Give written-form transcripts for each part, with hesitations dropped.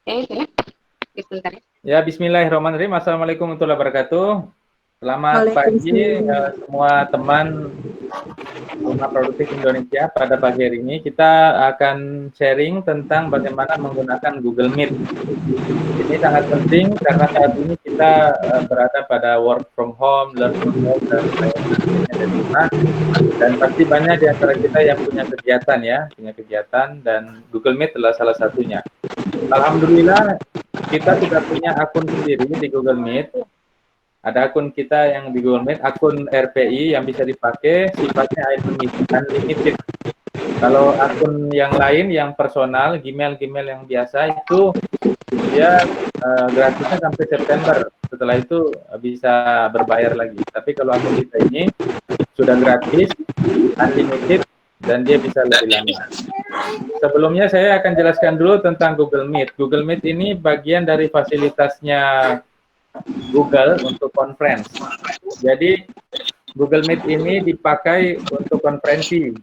Sebentar ya. Ya, bismillahirrahmanirrahim. Assalamualaikum warahmatullahi wabarakatuh. Selamat pagi Waalaikumsalam. semua teman Rumah Produktif Indonesia. Pada pagi hari ini kita akan sharing tentang bagaimana menggunakan Google Meet. Ini sangat penting karena saat ini kita berada pada work from home, learn from home, dan belajarnya dari rumah. Dan pasti banyak di antara kita yang punya kegiatan ya, dan Google Meet adalah salah satunya. Alhamdulillah kita sudah punya akun sendiri di Google Meet. Ada akun kita yang di Google Meet, akun RPI yang bisa dipakai, sifatnya unlimited. Kalau akun yang lain, yang personal, Gmail yang biasa itu dia gratisnya sampai September. Setelah itu bisa berbayar lagi. Tapi kalau akun kita ini sudah gratis, unlimited, dan dia bisa lebih lama. Sebelumnya saya akan jelaskan dulu tentang Google Meet. Google Meet ini bagian dari fasilitasnya Google untuk conference. Jadi Google Meet ini dipakai untuk konferensi.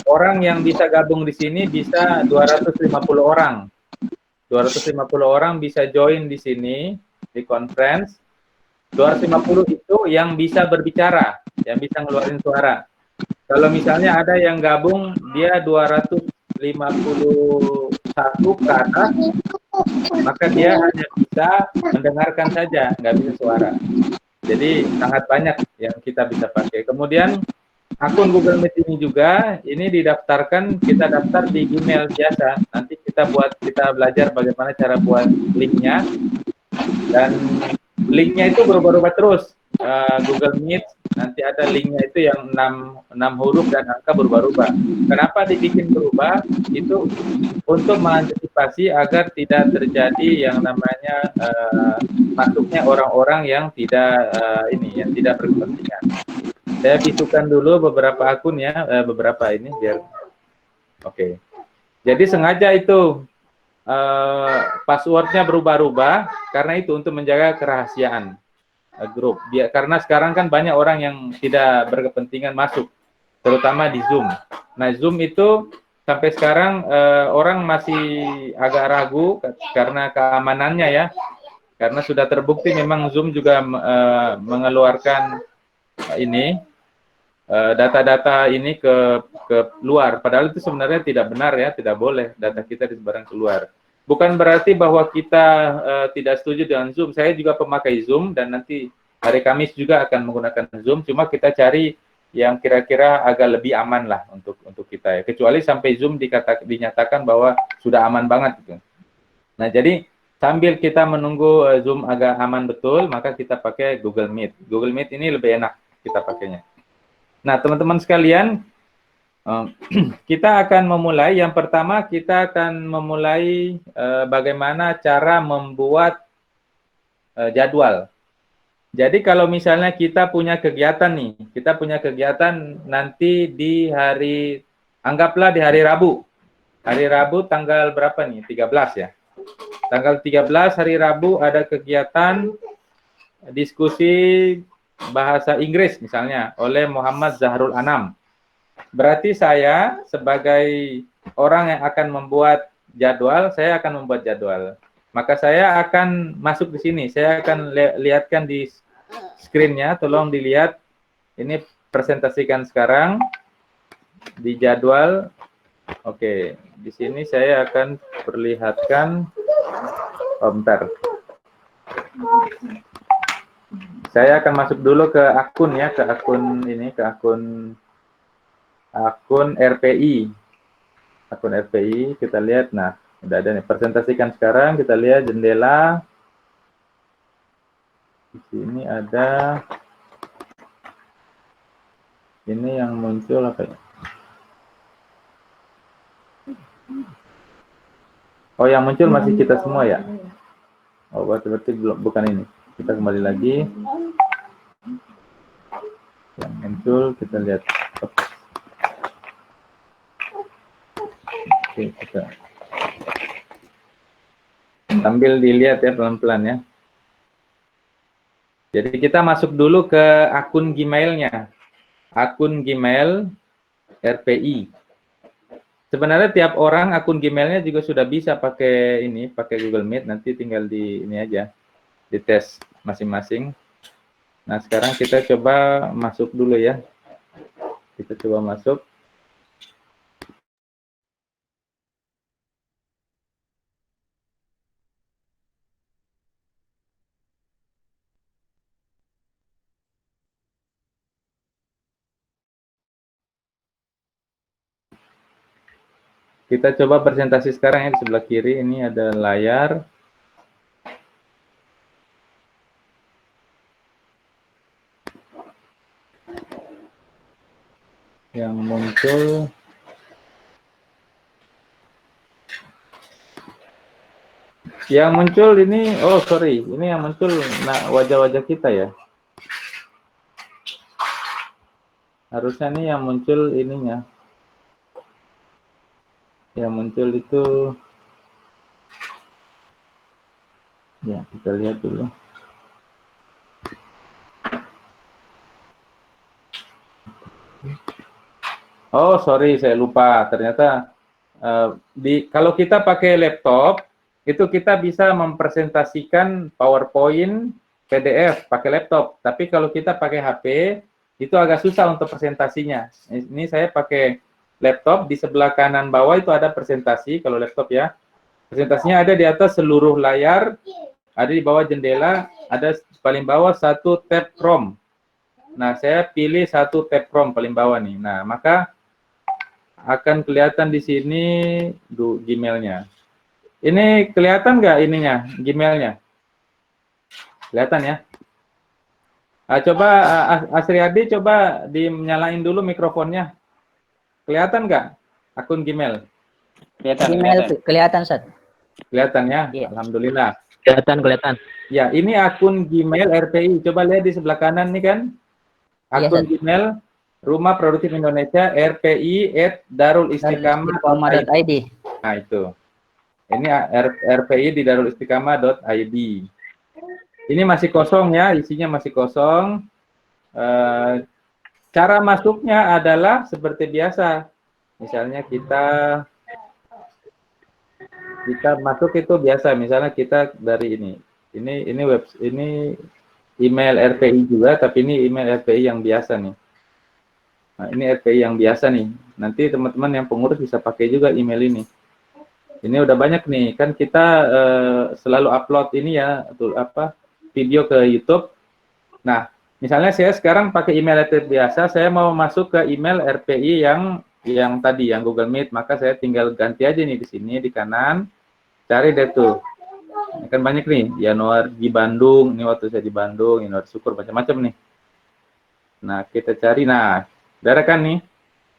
Orang yang bisa gabung di sini bisa 250 orang. 250 orang bisa join di sini di conference. 250 itu yang bisa berbicara, yang bisa ngeluarin suara. Kalau misalnya ada yang gabung dia 251 ke atas, maka dia hanya bisa mendengarkan saja, nggak bisa suara. Jadi sangat banyak yang kita bisa pakai. Kemudian akun Google Meet ini juga, ini didaftarkan, kita daftar di Gmail biasa. Nanti kita belajar bagaimana cara buat linknya. Dan linknya itu berubah-ubah terus. Google Meet, nanti ada linknya itu yang 6 huruf dan angka berubah-ubah. Kenapa dibikin berubah? Itu untuk mengantisipasi agar tidak terjadi yang namanya masuknya orang-orang yang tidak yang tidak berkepentingan. Saya bisukan dulu beberapa akun ya, beberapa ini biar oke. Jadi sengaja itu passwordnya berubah-ubah karena itu untuk menjaga kerahasiaan grup. Karena sekarang kan banyak orang yang tidak berkepentingan masuk, terutama di Zoom. Nah, Zoom itu sampai sekarang orang masih agak ragu karena keamanannya ya. Karena sudah terbukti memang Zoom juga mengeluarkan data-data ini ke luar. Padahal itu sebenarnya tidak benar ya, tidak boleh data kita disebarkan keluar. Bukan berarti bahwa kita tidak setuju dengan Zoom. Saya juga pemakai Zoom dan nanti hari Kamis juga akan menggunakan Zoom. Cuma kita cari yang kira-kira agak lebih aman lah untuk kita ya. Kecuali sampai Zoom dinyatakan bahwa sudah aman banget gitu. Nah, jadi sambil kita menunggu Zoom agak aman betul, maka kita pakai Google Meet. Google Meet ini lebih enak kita pakainya. Nah, teman-teman sekalian, kita akan memulai. Yang pertama, kita akan memulai bagaimana cara membuat jadwal. Jadi kalau misalnya kita punya kegiatan nih, kita punya kegiatan nanti di hari, anggaplah di hari Rabu. Hari Rabu tanggal berapa nih? 13 ya. Tanggal 13 hari Rabu ada kegiatan diskusi bahasa Inggris misalnya oleh Muhammad Zahrul Anam. Berarti saya sebagai orang yang akan membuat jadwal, saya akan membuat jadwal. Maka saya akan masuk di sini, saya akan lihatkan di screen-nya, tolong dilihat. Ini presentasikan sekarang di jadwal. Oke, di sini saya akan perlihatkan. Bentar. Saya akan masuk dulu ke akun ya, ke akun RPI. Akun RPI, kita lihat. Nah, udah ada nih, presentasikan sekarang, kita lihat jendela. Di sini ada, ini yang muncul apa ya? Oh, yang muncul masih kita semua ya? Oh, berarti belum, bukan ini. Kita kembali lagi. Yang muncul, kita lihat. Oke, kita sambil dilihat ya pelan-pelan ya. Jadi kita masuk dulu ke akun Gmail-nya. Akun Gmail RPI. Sebenarnya tiap orang akun Gmail-nya juga sudah bisa pakai ini, pakai Google Meet. Nanti tinggal di ini aja, dites masing-masing. Nah, sekarang kita coba masuk dulu ya. Kita coba masuk. Kita coba presentasi sekarang ya, di sebelah kiri ini ada layar. Yang muncul ini, oh sorry, ini yang muncul wajah-wajah kita ya. Harusnya nih yang muncul ininya. Yang muncul itu, ya kita lihat dulu. Oh sorry, saya lupa. Ternyata kalau kita pakai laptop, itu kita bisa mempresentasikan PowerPoint, PDF pakai laptop. Tapi kalau kita pakai HP, itu agak susah untuk presentasinya. Ini saya pakai laptop, di sebelah kanan bawah itu ada presentasi, kalau laptop ya. Presentasinya ada di atas seluruh layar, ada di bawah jendela, ada paling bawah satu tab Chrome. Nah, saya pilih satu tab Chrome paling bawah nih. Nah, maka akan kelihatan di sini Gmail-nya. Ini kelihatan nggak ininya, Gmail-nya? Kelihatan ya? Coba Asriadi coba dinyalain dulu mikrofonnya. Kelihatan nggak akun Gmail? Kelihatan, Sat. Kelihatan ya? Iya. Alhamdulillah. Kelihatan. Ya, ini akun Gmail RPI. Coba lihat di sebelah kanan nih kan. Akun Gmail Rumah Produktif Indonesia RPI@darulistiqamah.id. Nah, itu. Ini RPI di darulistiqamah.id. Ini masih kosong ya, isinya masih kosong. Cara masuknya adalah seperti biasa. Misalnya kita masuk itu biasa, misalnya kita dari ini. Ini email RPI juga, tapi ini email RPI yang biasa nih. Nah, ini RPI yang biasa nih. Nanti teman-teman yang pengurus bisa pakai juga email ini. Ini udah banyak nih, kan kita selalu upload ini ya, video ke YouTube. Nah, misalnya saya sekarang pakai email RPI biasa, saya mau masuk ke email RPI yang tadi, yang Google Meet, maka saya tinggal ganti aja nih di sini, di kanan, cari deh tuh. Ini kan banyak nih, Januari di Bandung, ini waktu saya di Bandung, Januari syukur, macam-macam nih. Nah, kita cari, nah, udah kan nih,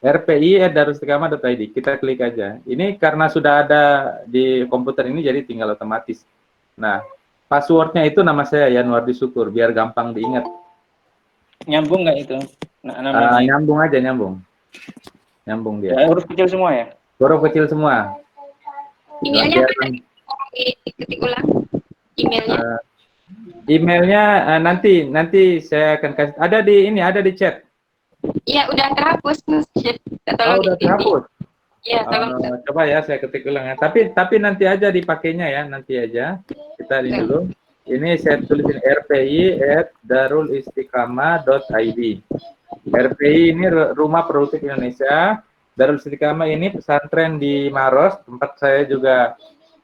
rpi@darulistiqamah.id, kita klik aja. Ini karena sudah ada di komputer ini, jadi tinggal otomatis. Nah, passwordnya itu nama saya, Yanuardi Syukur, biar gampang diingat. Nyambung nggak itu? Nyambung aja, nyambung. Nyambung dia. Ya, huruf kecil semua ya? Huruf kecil semua. Emailnya ketik ulang. Emailnya nanti saya akan kasih. Ada di chat. Iya, udah terhapus. Udah terhapus. Iya, tolong. Coba ya saya ketik ulang ya. Tapi nanti aja dipakainya ya, nanti aja. Kita lihat dulu. Ini saya tulisin rpi@darulistiqamah.id. RPI ini Rumah Produktif Indonesia. Darul Istiqamah ini pesantren di Maros, tempat saya juga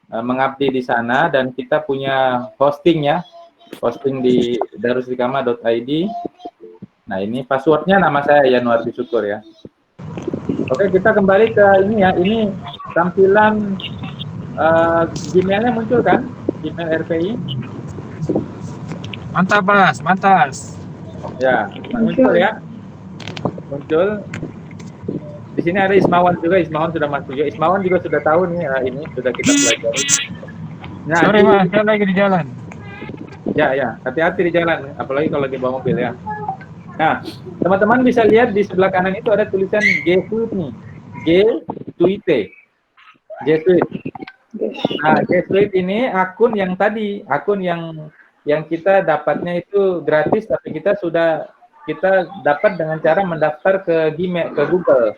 mengabdi di sana, dan kita punya hosting ya. Hosting di darulistiqamah.id. Nah, ini passwordnya nama saya Yanuardi Syukur ya. Oke, kita kembali ke ini ya. Ini tampilan Gmail-nya muncul kan? Gmail RPI. Mantap, Mas. Mantap. Ya, muncul ya. Muncul. Di sini ada Ismawan juga. Ismawan sudah masuk juga. Ismawan juga sudah tahu nih, ini sudah kita pelajari. Nah, sorry, Mas. Saya lagi di jalan. Ya. Hati-hati di jalan. Apalagi kalau lagi bawa mobil ya. Nah, teman-teman bisa lihat di sebelah kanan itu ada tulisan G Suite nih. G Suite. G Suite. Nah, G Suite ini akun yang tadi, akun yang kita dapatnya itu gratis, tapi kita dapat dengan cara mendaftar ke Gmail, ke Google.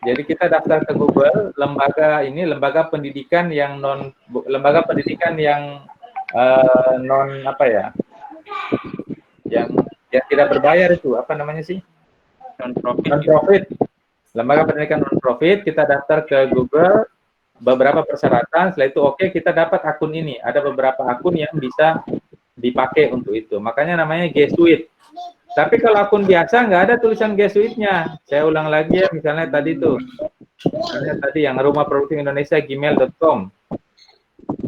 Jadi kita daftar ke Google, lembaga pendidikan yang non apa ya? Yang tidak berbayar itu, apa namanya sih? Non-profit. Lembaga pendidikan non-profit, kita daftar ke Google, beberapa persyaratan, setelah itu oke, kita dapat akun ini. Ada beberapa akun yang bisa dipakai untuk itu. Makanya namanya G Suite. Tapi kalau akun biasa nggak ada tulisan G Suite-nya. Saya ulang lagi ya, misalnya tadi tuh. Misalnya tadi yang Rumah Produktif Indonesia gmail.com.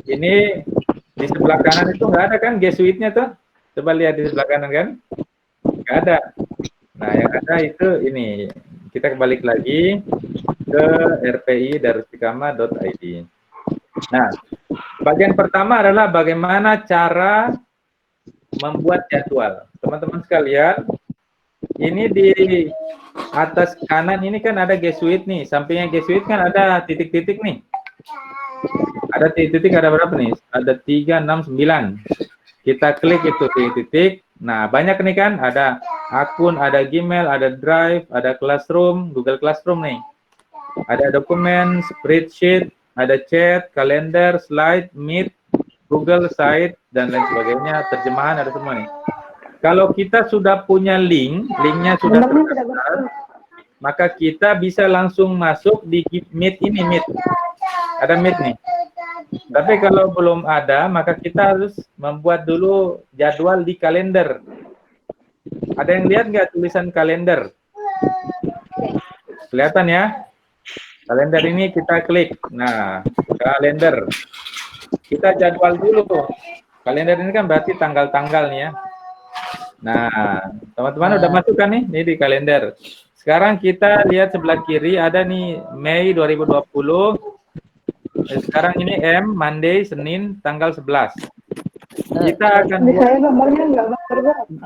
Ini di sebelah kanan itu nggak ada kan G Suite-nya tuh. Coba lihat di sebelah kanan kan. Nggak ada. Nah, yang ada itu ini. Kita kembali lagi ke rpi.darustikama.id. Nah, bagian pertama adalah bagaimana cara membuat jadwal. Teman-teman sekalian, ini di atas kanan ini kan ada G Suite nih. Sampingnya G Suite kan ada titik-titik nih. Ada titik-titik ada berapa nih? Ada 3, 6, 9. Kita klik itu titik-titik. Nah, banyak nih kan, ada akun, ada Gmail, ada Drive, ada Classroom, Google Classroom nih. Ada dokumen, spreadsheet, ada chat, kalender, slide, Meet, Google Site, dan lain sebagainya, terjemahan, ada semua nih. Kalau kita sudah punya linknya sudah terdaftar, maka kita bisa langsung masuk di Meet ini, Meet. Ada Meet nih. Tapi kalau belum ada, maka kita harus membuat dulu jadwal di kalender. Ada yang lihat nggak tulisan kalender? Kelihatan ya? Kalender ini kita klik. Nah, kalender. Kita jadwal dulu. Kalender ini kan berarti tanggal-tanggal nih ya. Nah, teman-teman udah masuk kan nih? Ini di kalender. Sekarang kita lihat sebelah kiri ada nih Mei 2020. Sekarang ini M, Monday, Senin, tanggal 11. Kita akan buat...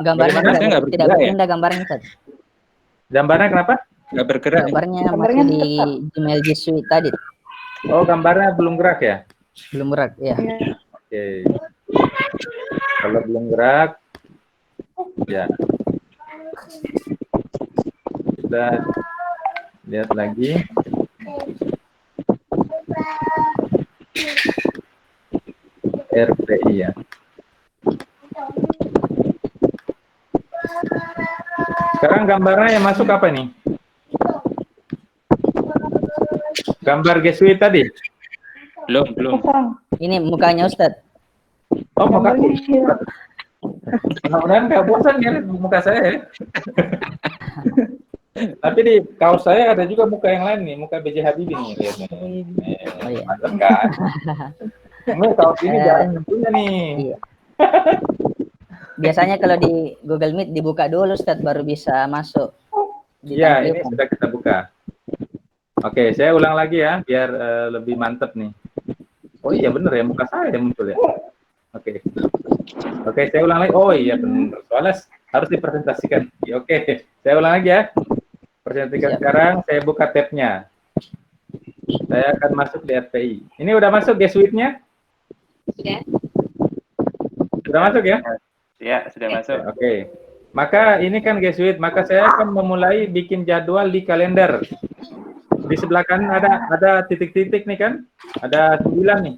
Gambarnya tidak berpindah gambarnya, Ustaz. Gambarnya kenapa? Nggak bergerak. Gambarnya masih di Gmail G Suite tadi. Oh, gambarnya belum gerak ya? Belum gerak, ya. Oke. Kalau belum gerak, ya. Kita lihat lagi. RPI ya. Sekarang gambarnya yang masuk apa nih? Gambar G Suite tadi? Belum. Ini mukanya Ustaz. Oh, muka. Mudah-mudahan nggak bosan ya lihat muka saya ya. Tapi di kaos saya ada juga muka yang lain nih, muka B.J. Habibie nih lihat nih. Oh, iya. Mantap kan? Ini kaos ini jarang punya nih. Iya. Biasanya kalau di Google Meet dibuka dulu Ustaz baru bisa masuk. Iya, ini sudah kita buka. Oke, saya ulang lagi ya biar lebih mantep nih. Oh iya bener ya, muka saya yang muncul ya. Oke. Oke, saya ulang lagi. Oh iya benar. Soalnya harus dipresentasikan. Ya, oke, saya ulang lagi ya. Presentasikan sekarang, saya buka tab-nya. Saya akan masuk di RPI. Ini udah masuk G Suite-nya? Sudah. Sudah masuk ya? Ya, sudah masuk. Oke. Maka ini kan G Suite, maka saya akan memulai bikin jadwal di kalender. Di sebelah kanan ada titik-titik nih kan? Ada 9 nih.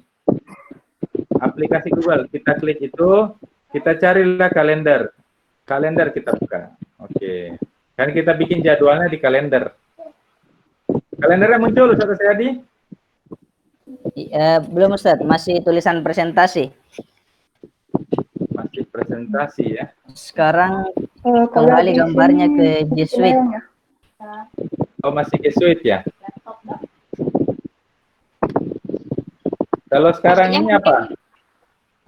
Aplikasi Google, kita klik itu, kita carilah kalender. Kalender kita buka. Oke. Kan kita bikin jadwalnya di kalender. Kalendernya muncul, Ustaz Seyadi? Belum Ustaz, masih tulisan presentasi. Masih presentasi ya. Sekarang kembali gambarnya ke G Suite. Oh, masih G Suite ya? Kalau sekarang ini apa?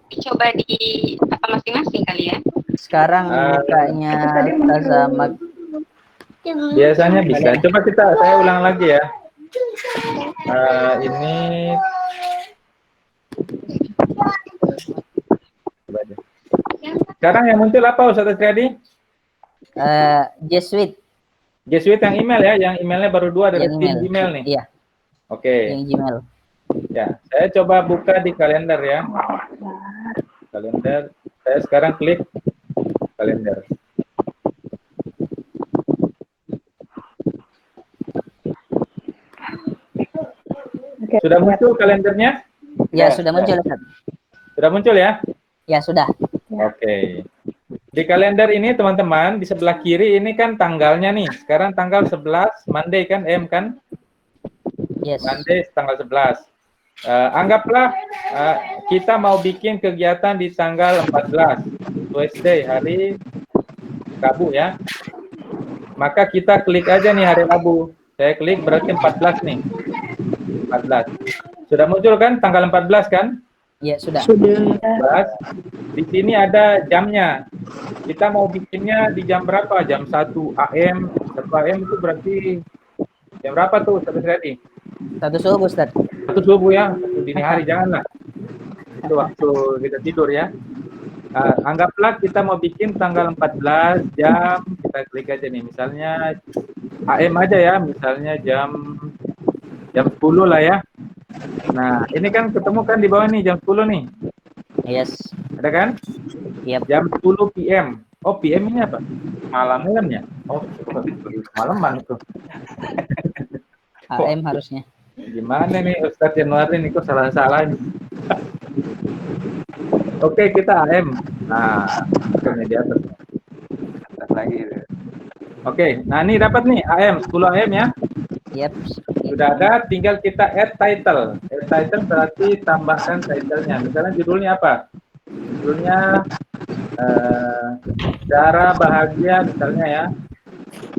Coba di apa masing-masing kali ya. Sekarang mukanya Ustazah biasanya bisa. Coba saya ulang lagi ya. Ini sekarang yang muncul apa Ustaz Triadi? G Suite. G Suite yang email ya, yang emailnya baru 2 dari tim Gmail nih. Iya. Oke. Yang Gmail. Ya, saya coba buka di kalender ya. Kalender. Saya sekarang klik kalender. Oke. Sudah muncul kalendernya? Ya, sudah muncul, Ustaz. Sudah muncul ya? Ya, sudah. Oke. Di kalender ini teman-teman, di sebelah kiri ini kan tanggalnya nih. Sekarang tanggal 11, Monday kan, M kan? Yes. Monday tanggal 11. Anggaplah kita mau bikin kegiatan di tanggal 14, Wednesday, hari Rabu ya. Maka kita klik aja nih hari Rabu. Saya klik berarti 14 nih. 14. Sudah muncul kan tanggal 14 kan? Ya, sudah. 14. Di sini ada jamnya. Kita mau bikinnya di jam berapa? Jam 1 AM. 1 AM itu berarti jam berapa tuh, Ustaz Riyadi? 1 subuh, Ustaz. 1 subuh ya, dini hari janganlah. Itu waktu kita tidur ya. Anggaplah kita mau bikin tanggal 14 jam, kita klik aja nih, misalnya AM aja ya, misalnya jam 10 lah ya. Nah, ini kan ketemu kan di bawah nih jam 10 nih. Yes. Ada kan? Yep. Jam 10 PM. Oh, PM ini apa? Malam-malamnya. Oh, malaman itu. AM harusnya. Gimana nih Ustadz Januari nih, kok salah-salah nih. Oke, kita AM. Nah, ini di atas. Lagi. Oke, nah ini dapat nih AM, 10 AM ya. Yep. Sudah ada, tinggal kita add title. Add title berarti tambahkan titlenya. Misalnya judulnya apa? Judulnya cara bahagia misalnya ya.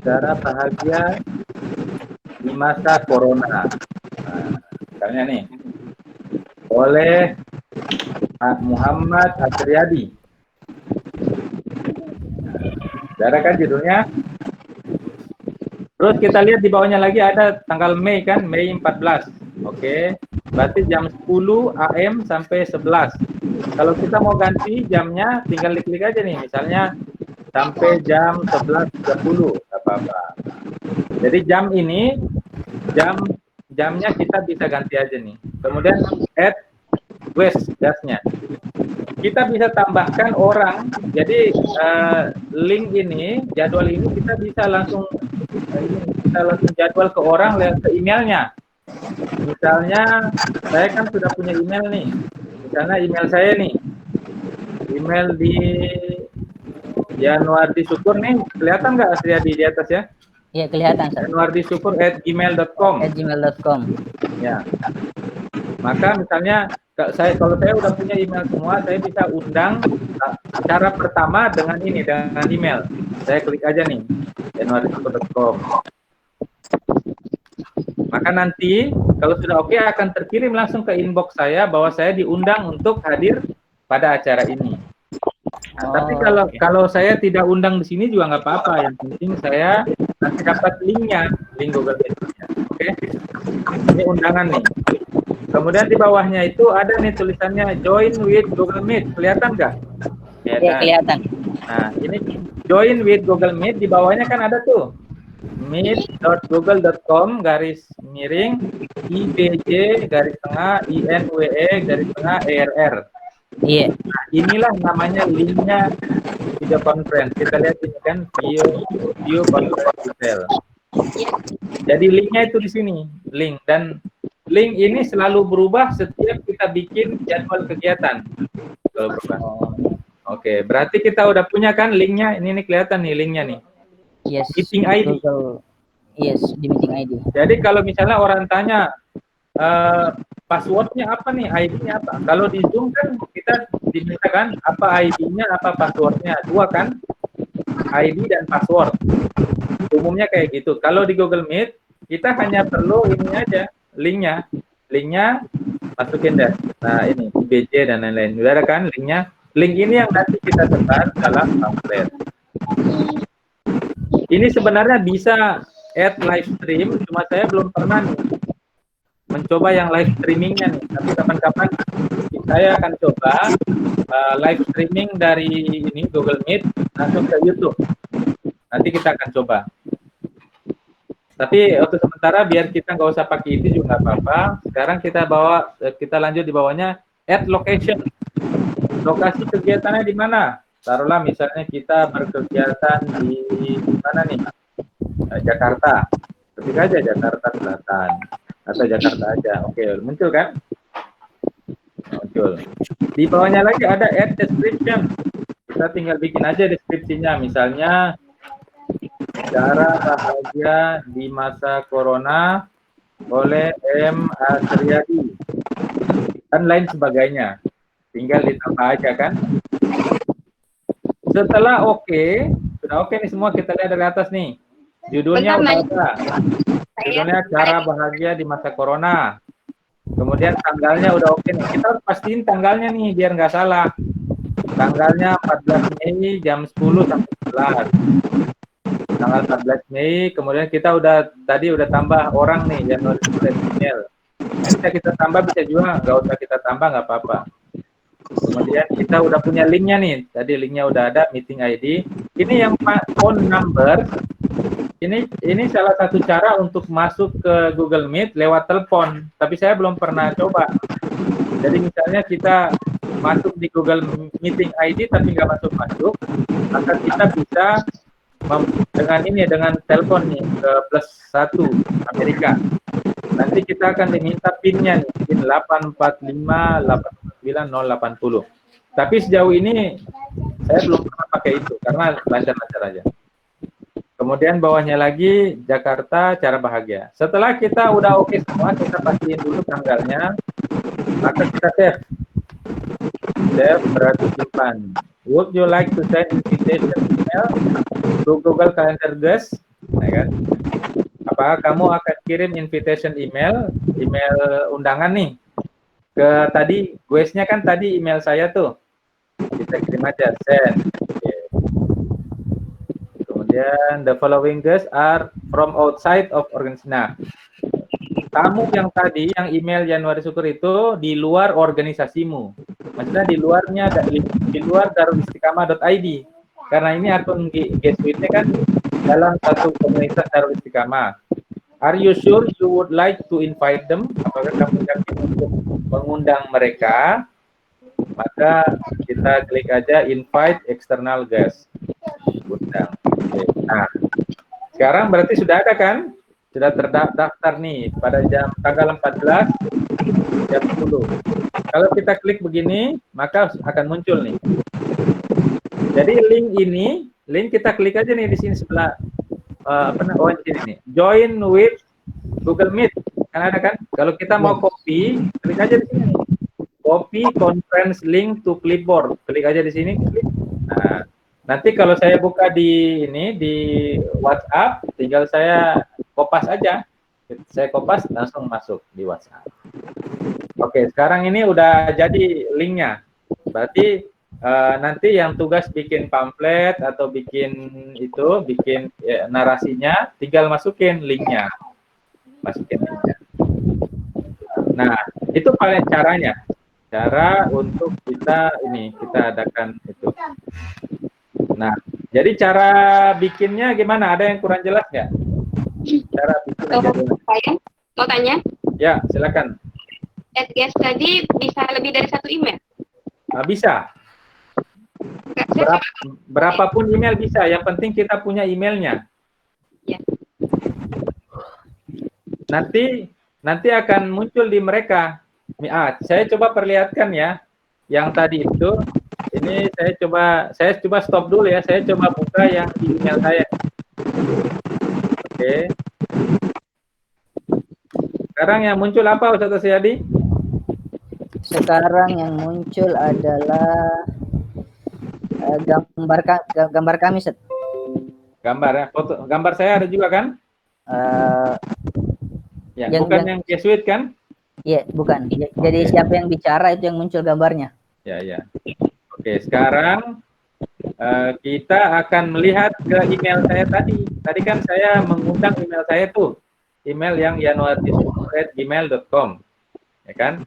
Cara bahagia di masa corona. Nah, misalnya nih. Oleh Muhammad Asriyadi. Ada kan judulnya? Terus kita lihat di bawahnya lagi ada tanggal Mei kan, Mei 14. Oke. Berarti jam 10 AM sampai 11. Kalau kita mau ganti jamnya tinggal klik aja nih, misalnya sampai jam 11.30, apa-apa. Jadi jam ini jamnya kita bisa ganti aja nih. Kemudian add guest guestnya. Kita bisa tambahkan orang. Jadi link ini, jadwal ini kita bisa langsung jadwal ke orang lewat ke emailnya. Misalnya saya kan sudah punya email nih. Misalnya email saya nih. Email di Januardi Syukur nih, kelihatan nggak Asriyadi di atas ya? Iya, kelihatan, Ustaz. januardisyukur@gmail.com. @gmail.com. Ya. Maka misalnya kalau saya udah punya email semua, saya bisa undang cara pertama dengan ini, dengan email. Saya klik aja nih, januardisyukur.com. Maka nanti kalau sudah oke akan terkirim langsung ke inbox saya bahwa saya diundang untuk hadir pada acara ini. Nah, tapi kalau saya tidak undang di sini juga nggak apa-apa. Yang penting saya nanti dapat linknya, link Google Meet-nya. Oke, ini undangan nih. Kemudian di bawahnya itu ada nih tulisannya Join with Google Meet. Kelihatan nggak? Iya, kelihatan. Nah, ini Join with Google Meet. Di bawahnya kan ada tuh meet.google.com /IBJ_INWE_ERR. Iya. Nah, inilah namanya linknya video conference. Kita lihat ini kan video conference detail. Jadi linknya itu di sini, link, dan link ini selalu berubah setiap kita bikin jadwal kegiatan. Selalu berubah. Oke, berarti kita udah punya kan linknya. Ini nih kelihatan nih linknya nih. Yes. Meeting ID. Yes, di meeting ID. Jadi kalau misalnya orang tanya passwordnya apa nih, ID-nya apa? Kalau di Zoom kan kita diminta kan apa ID-nya, apa passwordnya, dua kan? ID dan password. Umumnya kayak gitu. Kalau di Google Meet kita hanya perlu ini aja, linknya masukin deh. Nah ini IBJ dan lain-lain. Udah ada kan linknya? Link ini yang nanti kita sebar dalam pamflet. Ini sebenarnya bisa add live stream, cuma saya belum pernah nih mencoba yang live streamingnya nih. Tapi kapan-kapan saya akan coba live streaming dari ini Google Meet langsung ke YouTube. Nanti kita akan coba. Tapi untuk sementara biar kita nggak usah pakai itu juga nggak apa-apa. Sekarang kita lanjut di bawahnya add location. Lokasi kegiatannya di mana? Taruhlah misalnya kita berkegiatan di mana nih? Jakarta. Ketik aja Jakarta Selatan. Atau Jakarta aja. Oke, muncul kan? Muncul. Di bawahnya lagi ada add description. Kita tinggal bikin aja deskripsinya. Misalnya, cara bahagia di masa corona oleh M. Asriyadi. Dan lain sebagainya. Tinggal ditambah aja kan? Setelah oke, sudah oke nih semua, kita lihat dari atas nih. Judulnya udah ada. Judulnya cara bahagia di masa corona. Kemudian tanggalnya udah oke nih. Kita harus pastiin tanggalnya nih biar nggak salah. Tanggalnya 14 Mei jam 10 sampai 11. Tanggal 14 Mei, kemudian kita tadi udah tambah orang nih yang nulis email. Bisa kita tambah, bisa juga nggak usah kita tambah, nggak apa-apa. Kemudian kita udah punya linknya nih. Tadi linknya udah ada, meeting ID. Ini yang phone number. Ini salah satu cara untuk masuk ke Google Meet lewat telepon. Tapi saya belum pernah coba. Jadi misalnya kita masuk di Google Meeting ID tapi nggak masuk-masuk, maka kita bisa dengan telepon nih ke +1 Amerika. Nanti kita akan diminta PIN-nya nih, PIN 845899080. Tapi sejauh ini saya belum pernah pakai itu karena lancar-lancar aja. Kemudian bawahnya lagi Jakarta cara bahagia. Setelah kita udah oke semua, kita pastiin dulu tanggalnya, maka kita save. Save berarti simpan. Would you like to send invitation email to Google Calendar guys? Ya kan? Apakah kamu akan kirim invitation email undangan nih ke tadi, guysnya kan tadi email saya tuh, kita kirim aja send. Okay. Kemudian the following guests are from outside of organization. Nah, kamu yang tadi yang email Januari Syukur itu di luar organisasimu, maksudnya di luar darulistiqamah.id, karena ini akun G Suite-nya kan dalam satu komunitas Darul Istiqamah. Are you sure you would like to invite them? Apakah kamu yakin untuk mengundang mereka? Maka kita klik aja invite external guest. Undang. Oke. Nah, sekarang berarti sudah ada kan? Sudah terdaftar nih pada tanggal 14 jam 10. Kalau kita klik begini, maka akan muncul nih. Jadi link kita klik aja nih di sini sebelah di sini nih. Join with Google Meet. Kan ada kan? Kalau kita mau copy, klik aja di sini. Copy conference link to clipboard. Klik aja di sini, klik. Nah, nanti kalau saya buka di WhatsApp, tinggal saya kopas aja. Saya kopas langsung masuk di WhatsApp. Oke, sekarang ini udah jadi linknya. Berarti nanti yang tugas bikin pamflet atau bikin narasinya, tinggal masukin linknya. Nah, itu paling caranya. Cara untuk kita adakan itu. Nah, jadi cara bikinnya gimana? Ada yang kurang jelas nggak? Cara bikinnya. Saya mau tanya. Ya, silakan. Guys tadi bisa lebih dari satu email? Bisa. Berapapun email bisa. Yang penting kita punya emailnya. Ya. Nanti akan muncul di mereka. Saya coba perlihatkan ya. Yang tadi itu, ini saya coba stop dulu ya. Saya coba buka yang di email saya. Oke. Sekarang yang muncul apa, Ustaz Asyadi? Sekarang yang muncul adalah gambar kami, Ustaz. Gambar ya, foto. Gambar saya ada juga kan? Ya, bukan yang G Suite kan? Iya, bukan. Jadi siapa yang bicara itu yang muncul gambarnya. Ya. Oke, sekarang kita akan melihat ke email saya tadi. Tadi kan saya mengundang email saya tuh. Email yang januarisukur@gmail.com. Ya kan?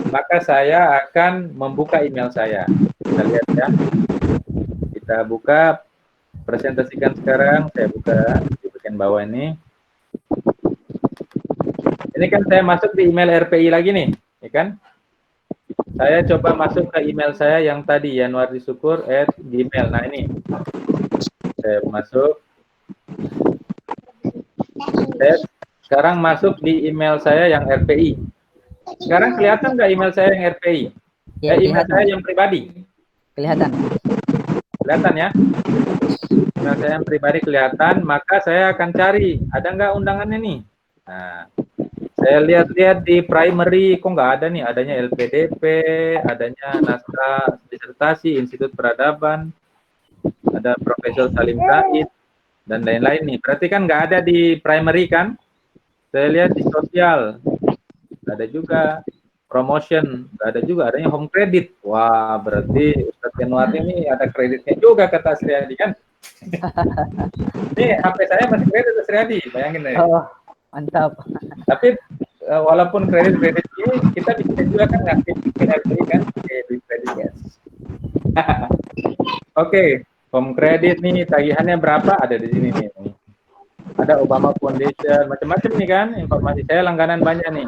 Maka saya akan membuka email saya. Kita lihat ya. Kita buka, presentasikan sekarang. Saya buka di bagian bawah ini. Ini kan saya masuk di email RPI lagi nih, ya kan? Saya coba masuk ke email saya yang tadi, januarisukur@gmail. Nah ini, saya masuk. Sekarang masuk di email saya yang RPI. Sekarang kelihatan nggak email saya yang RPI? Ya, Email kelihatan. saya yang pribadi. Kelihatan. Kelihatan ya? Email saya yang pribadi kelihatan, maka saya akan cari, ada nggak undangannya nih? Nah, saya lihat-lihat di primary, kok nggak ada nih, adanya LPDP, adanya naskah disertasi, Institut Peradaban, ada Profesor Salim Said, dan lain-lain nih. Berarti kan nggak ada di primary kan? Saya lihat di sosial, nggak ada juga. Promotion, nggak ada juga, adanya home credit. Wah, berarti Ustadz Yanuar ini ada kreditnya juga, kata Sri Adi kan? Ini HP saya masih kredit Sri Adi, bayangin deh. Oh, mantap. Tapi walaupun kredit ini, kita bisa juga kan ngasih RPI kan, kredit yes. Oke, home credit nih, tagihannya berapa? Ada di sini nih. Ada Obama Foundation, macam-macam nih kan, informasi saya langganan banyak nih.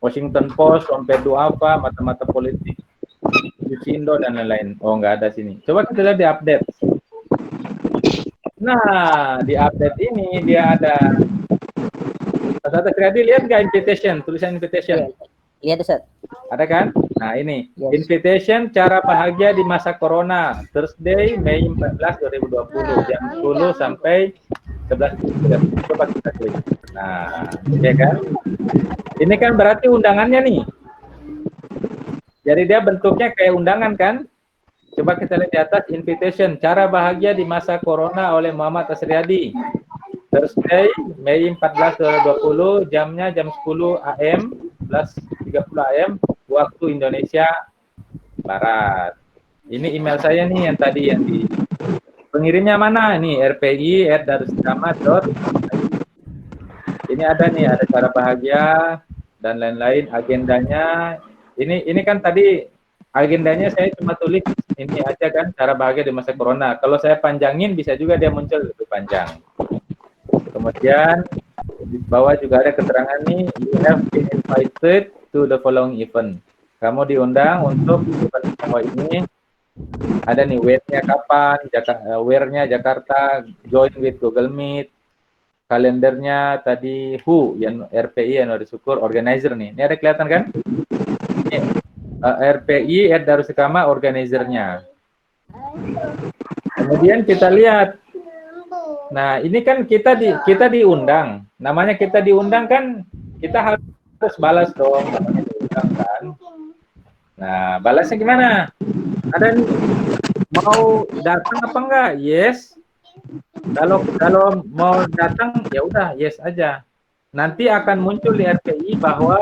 Washington Post, Dompet Duafa, Mata-Mata Politik, Yusindo, dan lain-lain. Oh, nggak ada sini. Coba kita lihat di update. Nah, di update ini dia ada. Tata Kredi, lihat nggak invitation, tulisan invitation? Lihat, Ustaz. Ada kan? Nah, ini. Yes. Invitation cara bahagia di masa Corona. Thursday, Mei 14, 2020. Jam 10 sampai 11. Coba kita klik. Nah, ya kan? Ini kan berarti undangannya nih. Jadi dia bentuknya kayak undangan kan? Coba kita lihat di atas, invitation, cara bahagia di masa Corona oleh Muhammad Asriyadi. Thursday, Mei 14, 2020, jamnya jam 10 AM, 11.30 AM, waktu Indonesia Barat. Ini email saya nih yang tadi yang di pengirimnya mana? Nih, rpi@darussalam.id. Ini ada nih, ada cara bahagia dan lain-lain, agendanya. Ini kan tadi agendanya saya cuma tulis ini aja kan, cara bahagia di masa Corona. Kalau saya panjangin bisa juga dia muncul lebih panjang. Kemudian di bawah juga ada keterangan nih, you have been invited to the following event. Kamu diundang untuk event semua ini. Ada nih where-nya kapan, where-nya Jakarta, join with Google Meet. Kalendernya tadi who, yang RPI Yanuar Syukur, organizer nih. Ini ada kelihatan kan? Ini RPI @darussikama organizernya. Kemudian kita lihat. Nah, ini kan kita diundang. Namanya kita diundang kan, kita harus balas dong, namanya diundang kan. Nah, balasnya gimana? Ada nih, mau datang apa enggak? Yes. Kalau mau datang ya udah yes aja. Nanti akan muncul di RPI bahwa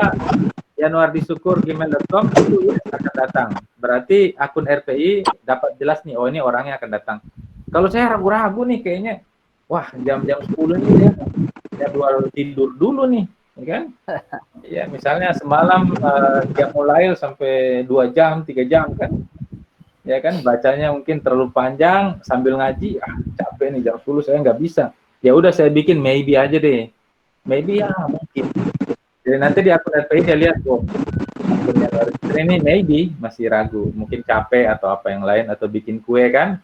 yanuardisyukur@gmail.com itu yes akan datang. Berarti akun RPI dapat jelas nih, oh ini orangnya akan datang. Kalau saya ragu-ragu nih kayaknya, wah jam-jam 10 nih ya jadwal tidur dulu nih, ya kan? Ya misalnya semalam jam mulai sampai 2 jam, 3 jam kan? Ya kan, bacanya mungkin terlalu panjang sambil ngaji, capek nih jam 10 saya nggak bisa. Ya udah saya bikin maybe aja deh. Maybe ya mungkin. Jadi nanti di akun RPI dia lihat, oh akunnya ini maybe masih ragu, mungkin capek atau apa yang lain, atau bikin kue kan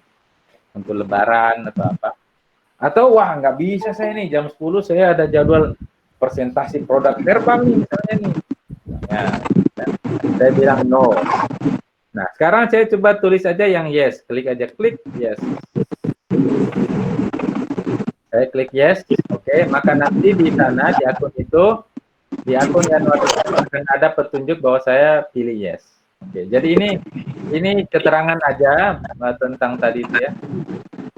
untuk lebaran atau apa. Atau wah nggak bisa saya nih jam 10 saya ada jadwal presentasi produk herbal nih misalnya nih. Ya, saya bilang no. Nah, sekarang saya coba tulis aja yang yes. Klik aja, klik yes. Saya klik yes. Oke, maka nanti di sana, di akun itu, di akun Yanuar akan ada petunjuk bahwa saya pilih yes. Oke, jadi ini keterangan aja tentang tadi itu ya.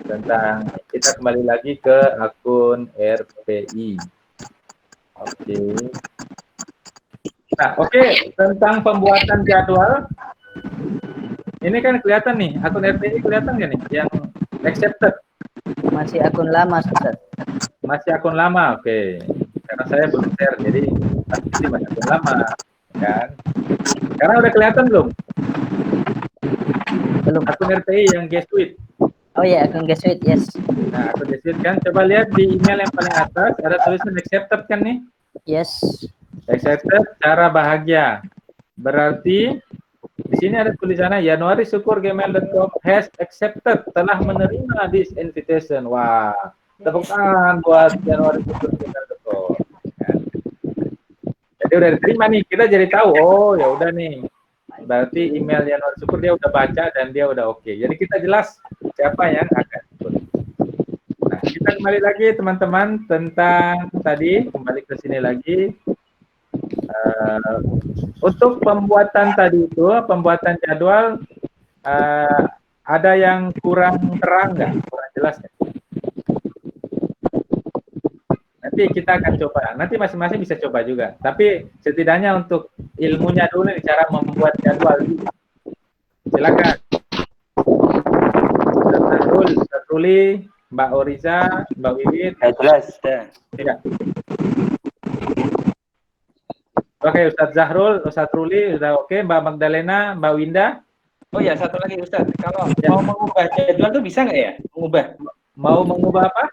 Tentang, kita kembali lagi ke akun RPI. Oke. Nah, oke, tentang pembuatan jadwal. Ini kan kelihatan nih, akun RPI kelihatan nggak nih, yang accepted? Masih akun lama, Ustaz. Masih akun lama, oke. Karena saya belum share, jadi pasti masih akun lama, kan? Sekarang udah kelihatan belum? Belum. Akun RPI yang G Suite. Oh ya, akun G Suite, yes. Nah, akun G Suite kan, coba lihat di email yang paling atas, ada tulisan accepted kan nih? Yes. Accepted, cara bahagia. Berarti di sini ada tulisannya yanuardisyukur@gmail.com has accepted, telah menerima this invitation. Wah, tepuk tangan buat yanuardisyukur@gmail.com. Dia udah diterima nih, kita jadi tahu, oh ya udah nih. Berarti email Januari Syukur dia udah baca dan dia udah oke. Jadi kita jelas siapa yang akan ikut. Nah, kita kembali lagi teman-teman tentang tadi, kembali ke sini lagi. Untuk pembuatan tadi itu, pembuatan jadwal, ada yang kurang terang nggak? Kurang jelas nggak? Nanti kita akan coba. Nanti masing-masing bisa coba juga. Tapi setidaknya untuk ilmunya dulu nih, cara membuat jadwal. Silakan. Ustaz Ruli, Mbak Oriza, Mbak Wiwit. Jelas. Tidak. Oke, Ustadz Zahrul, Ustadz Ruli, sudah oke. Mbak Magdalena, Mbak Winda. Oh ya, satu lagi Ustaz. Kalau mau mengubah jadwal tuh bisa nggak ya? Mau mengubah apa?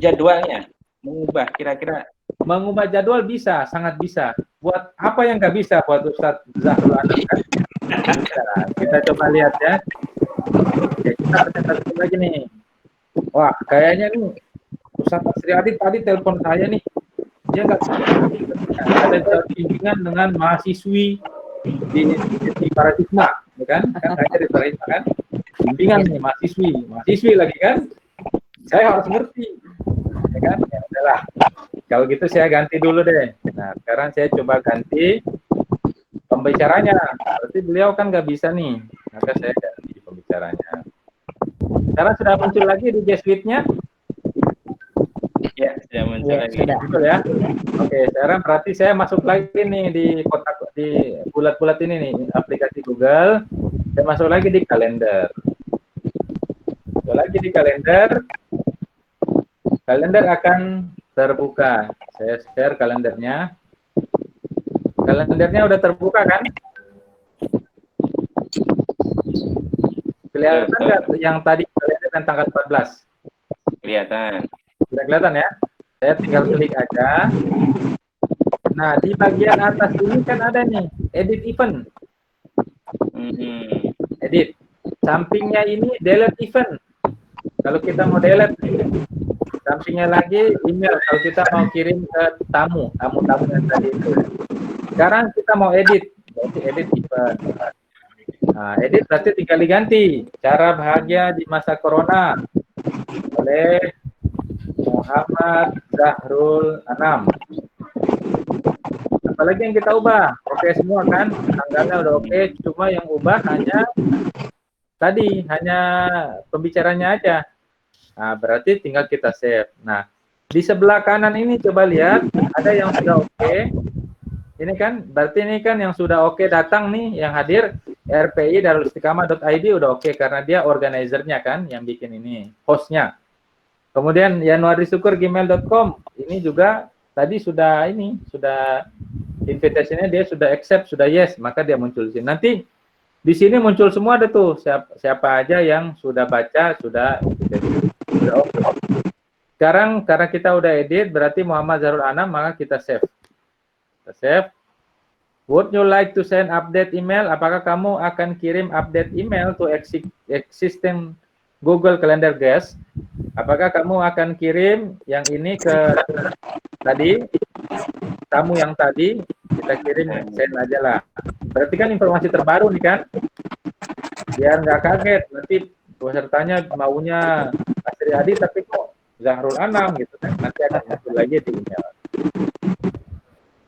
Jadwalnya. Mengubah kira-kira. Mengubah jadwal bisa, sangat bisa. Buat apa yang nggak bisa buat Ustadz Zahrul Anam kan? Bisa. Kita coba lihat ya. Oke, kita presentasi lagi nih. Wah, kayaknya nih Ustadz Sri Adit tadi telepon saya nih. Dia nggak ada bimbingan dengan mahasiswi di Paradigma, ya kan? Kan saya di Paradigma kan? Bimbingan nih mahasiswi lagi kan? Saya harus ngerti, ya kan? Ya udahlah. Kalau gitu saya ganti dulu deh. Nah, sekarang saya coba ganti pembicaranya. Berarti beliau kan nggak bisa nih, maka saya ganti pembicaranya. Sekarang sudah muncul lagi di G Suite-nya. Ya, sudah muncul lagi. Betul ya. Oke, sekarang berarti saya masuk lagi nih di kotak, di bulat-bulat ini nih, aplikasi Google. Saya masuk lagi di kalender. Masuk lagi di kalender. Kalender akan terbuka. Saya share kalendernya. Kalendernya udah terbuka kan? Kelihatan nggak yang tadi kalender kan tanggal 14? Kelihatan. Sudah kelihatan ya? Saya tinggal klik aja. Nah, di bagian atas ini kan ada nih, edit event. Edit. Sampingnya ini delete event. Kalau kita mau delete, sampingnya lagi email. Kalau kita mau kirim ke tamu yang tadi itu. Sekarang kita mau edit, berarti edit event. Nah, edit berarti tinggal diganti. Cara bahagia di masa corona oleh Muhammad Zahrul Anam. Apalagi yang kita ubah? Oke semua kan? Tanggalnya udah oke, cuma yang ubah hanya pembicaranya aja. Nah, berarti tinggal kita save. Nah, di sebelah kanan ini coba lihat, ada yang sudah oke. Ini kan, berarti ini kan yang sudah oke datang nih, yang hadir RPI darulistiqamah.id udah oke karena dia organizernya kan, yang bikin ini, hostnya. Kemudian januarisyukur@gmail.com ini juga tadi sudah invitation-nya dia sudah accept, sudah yes, maka dia muncul di sini. Nanti di sini muncul semua ada tuh siapa aja yang sudah baca, sudah oke. Sekarang karena kita udah edit berarti Muhammad Zahrul Anam, maka kita save. Kita save. Would you like to send update email? Apakah kamu akan kirim update email to existing Google Calendar Guest? Apakah kamu akan kirim yang ini ke tadi, tamu yang tadi, kita kirim, send aja lah. Berarti kan informasi terbaru nih kan? Biar nggak kaget, nanti pesertanya maunya Pak Sri Adi, tapi kok Zahrul Anam gitu kan? Nanti akan muncul lagi di email.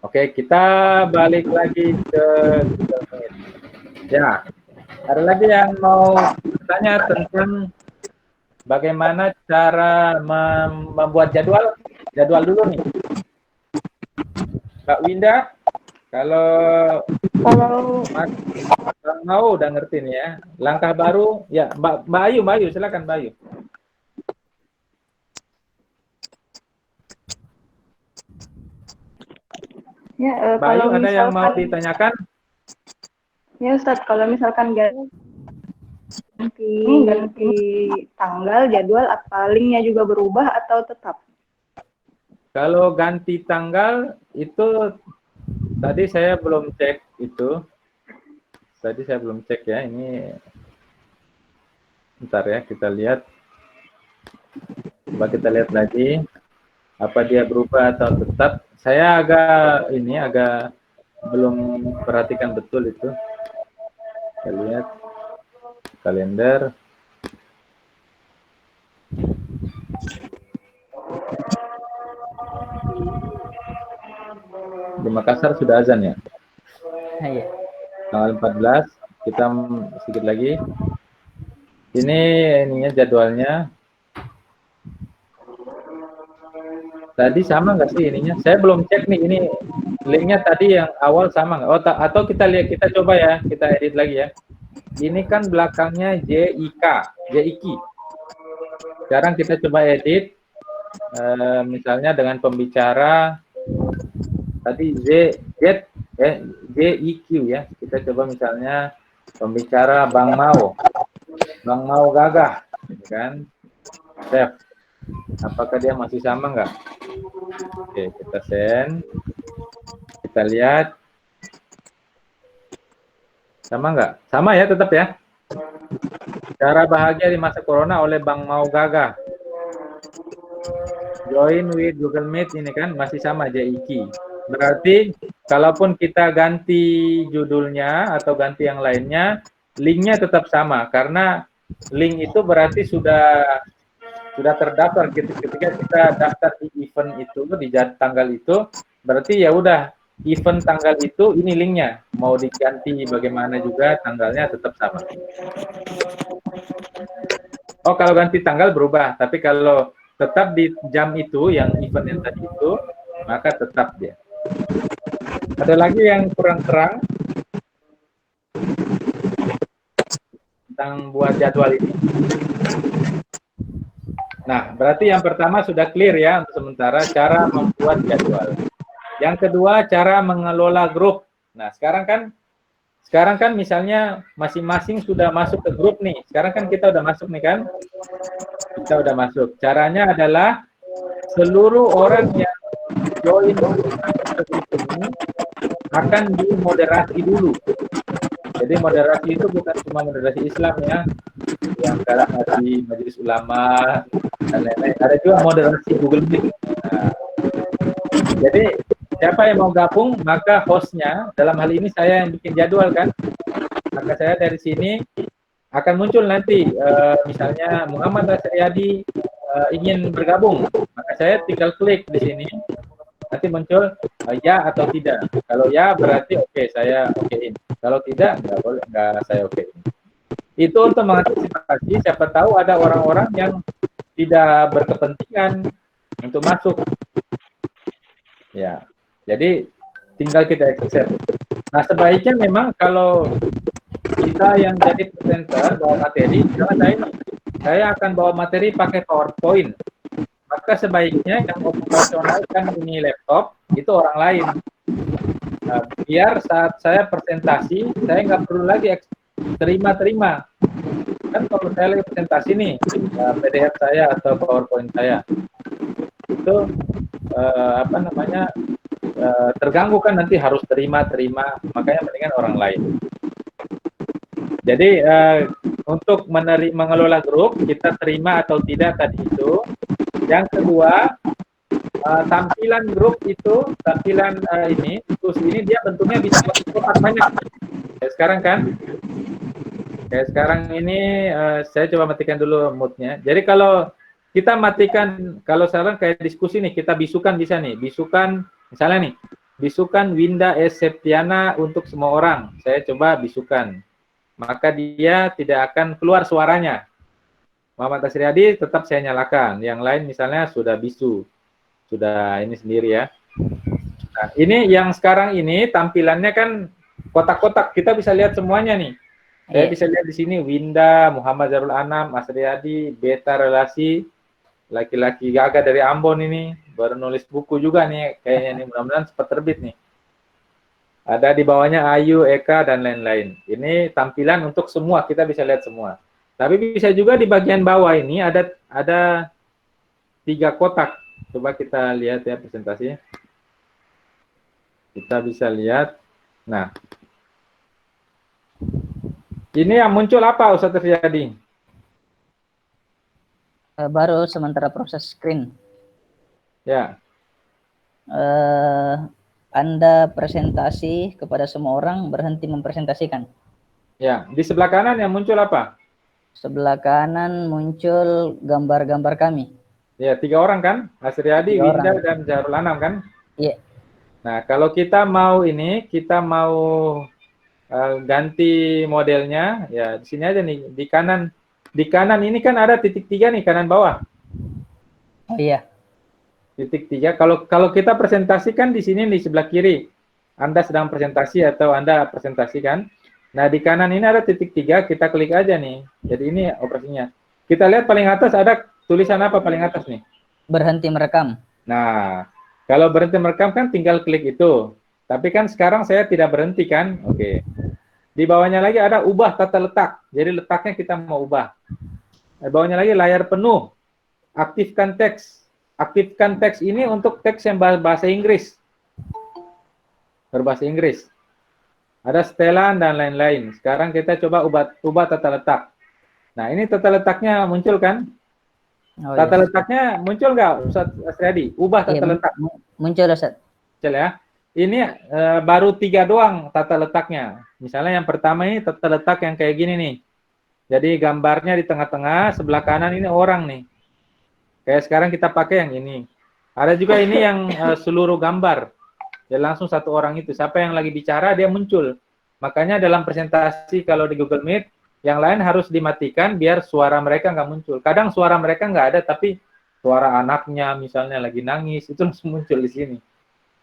Oke, kita balik lagi ke Google Meet. Ya, ada lagi yang mau bertanya tentang bagaimana cara membuat jadwal dulu nih. Mbak Winda, kalau mau udah ngerti nih ya. Langkah baru, ya Mbak Ayu, silakan Mbak Ayu. Ya, Mbak Ayu, ada yang mau ditanyakan? Ya Ustadz, kalau misalkan ganti tanggal, jadwal, apa linknya juga berubah atau tetap? Kalau ganti tanggal itu tadi saya belum cek itu. Tadi saya belum cek ya. Ini bentar ya, kita lihat. Coba kita lihat lagi apa dia berubah atau tetap. Saya agak belum perhatikan betul itu. Kita lihat kalender. Di Makassar sudah azan ya? Iya. Tanggal 14, kita sedikit lagi. Ini ininya jadwalnya. Tadi sama nggak sih ininya? Saya belum cek nih, ini linknya tadi yang awal sama nggak? Oh, atau kita lihat, kita coba ya, kita edit lagi ya. Ini kan belakangnya JIK, JIK. Sekarang kita coba edit, misalnya dengan pembicara tadi JIQ ya. Kita coba misalnya pembicara Bang Mau Gagah, kan? Save. Apakah dia masih sama nggak? Oke, kita send. Kita lihat. Sama nggak? Sama ya, tetap ya. Cara bahagia di masa corona oleh Bang Mau Gagah. Join with Google Meet ini kan masih sama JIK. Berarti kalaupun kita ganti judulnya atau ganti yang lainnya, linknya tetap sama karena link itu berarti sudah terdaftar ketika kita daftar di event itu di tanggal itu, berarti ya udah event tanggal itu ini linknya, mau diganti bagaimana juga tanggalnya tetap sama. Oh, kalau ganti tanggal berubah, tapi kalau tetap di jam itu yang event yang tadi itu, maka tetap dia. Ada lagi yang kurang terang tentang buat jadwal ini? Nah, berarti yang pertama sudah clear ya untuk sementara cara membuat jadwal. Yang kedua, cara mengelola grup. Nah, sekarang kan misalnya masing-masing sudah masuk ke grup nih. Sekarang kan kita udah masuk nih kan? Kita udah masuk. Caranya adalah seluruh orang yang join ke grup ini akan dimoderasi dulu. Jadi moderasi itu bukan cuma moderasi Islam ya, yang sekarang di Majelis Ulama dan lain-lain. Ada juga moderasi Google Meet. Nah, jadi siapa yang mau gabung, maka hostnya, dalam hal ini saya yang bikin jadwal kan, maka saya dari sini akan muncul nanti, misalnya Muhammad Asriyadi ingin bergabung, maka saya tinggal klik di sini, nanti muncul ya atau tidak. Kalau ya berarti oke, saya okein. Kalau tidak, nggak saya okein. Itu untuk mengantisipasi siapa tahu ada orang-orang yang tidak berkepentingan untuk masuk. Ya, jadi tinggal kita accept. Nah, sebaiknya memang kalau kita yang jadi presenter bawa materi, saya akan bawa materi pakai PowerPoint. Maka sebaiknya yang operasional kan ini laptop, itu orang lain. Nah, biar saat saya presentasi, saya nggak perlu lagi terima. Kan kalau saya lagi presentasi nih, PDF saya atau PowerPoint saya, itu terganggu kan nanti harus terima, makanya mendingan orang lain. Jadi untuk mengelola grup, kita terima atau tidak tadi itu. Yang kedua, tampilan grup itu, tampilan terus ini dia bentuknya bisa kotak banyak. Kayak sekarang kan, kayak sekarang ini saya coba matikan dulu moodnya. Jadi kalau kita matikan, kalau sekarang kayak diskusi nih, kita bisukan bisa nih, bisukan misalnya nih, bisukan Winda S. Septiana untuk semua orang. Saya coba bisukan, maka dia tidak akan keluar suaranya. Muhammad Asriyadi tetap saya nyalakan. Yang lain misalnya sudah bisu, sudah ini sendiri ya. Nah, ini yang sekarang ini tampilannya kan kotak-kotak. Kita bisa lihat semuanya nih. Saya bisa lihat di sini Winda, Muhammad Zarul Anam, Asriyadi, Beta Relasi, laki-laki gagah dari Ambon ini, baru nulis buku juga nih, kayaknya nih, mudah-mudahan cepat terbit nih. Ada di bawahnya Ayu, Eka, dan lain-lain. Ini tampilan untuk semua, kita bisa lihat semua. Tapi bisa juga di bagian bawah ini ada 3 kotak. Coba kita lihat ya presentasinya. Kita bisa lihat. Nah, ini yang muncul apa Ustaz Riyadi? Baru sementara proses screen. Ya. Anda presentasi kepada semua orang, berhenti mempresentasikan. Ya, di sebelah kanan yang muncul apa? Sebelah kanan muncul gambar-gambar kami. Ya, 3 orang kan? Asriadi, 3 Winda, orang. dan Zahrul Anam kan? Iya. Nah, kalau kita mau ini, kita mau ganti modelnya, ya di sini aja nih, di kanan ini kan ada titik 3 nih, kanan bawah. Oh iya. Titik 3, kalau kita presentasikan di sini di sebelah kiri, Anda sedang presentasi atau Anda presentasikan. Nah, di kanan ini ada titik 3, kita klik aja nih. Jadi ini operasinya. Kita lihat paling atas ada tulisan apa paling atas nih? Berhenti merekam. Nah, kalau berhenti merekam kan tinggal klik itu. Tapi kan sekarang saya tidak berhenti kan? Oke. Di bawahnya lagi ada ubah tata letak. Jadi letaknya kita mau ubah. Di bawahnya lagi layar penuh. Aktifkan teks. Aktifkan teks ini untuk teks yang bahasa Inggris. Berbahasa Inggris. Ada setelan dan lain-lain. Sekarang kita coba ubah tata letak. Nah, ini tata letaknya muncul kan? Oh, Tata iya. letaknya muncul nggak, Ustaz Asriadi? Ubah tata Iya, letak. muncul, Ustaz. Muncul ya. Ini baru 3 doang tata letaknya. Misalnya yang pertama ini tata letak yang kayak gini nih. Jadi gambarnya di tengah-tengah, sebelah kanan ini orang nih. Kayak sekarang kita pakai yang ini. Ada juga ini yang seluruh gambar. Ya langsung satu orang itu. Siapa yang lagi bicara dia muncul. Makanya dalam presentasi kalau di Google Meet, yang lain harus dimatikan biar suara mereka nggak muncul. Kadang suara mereka nggak ada, tapi suara anaknya misalnya lagi nangis, itu langsung muncul di sini.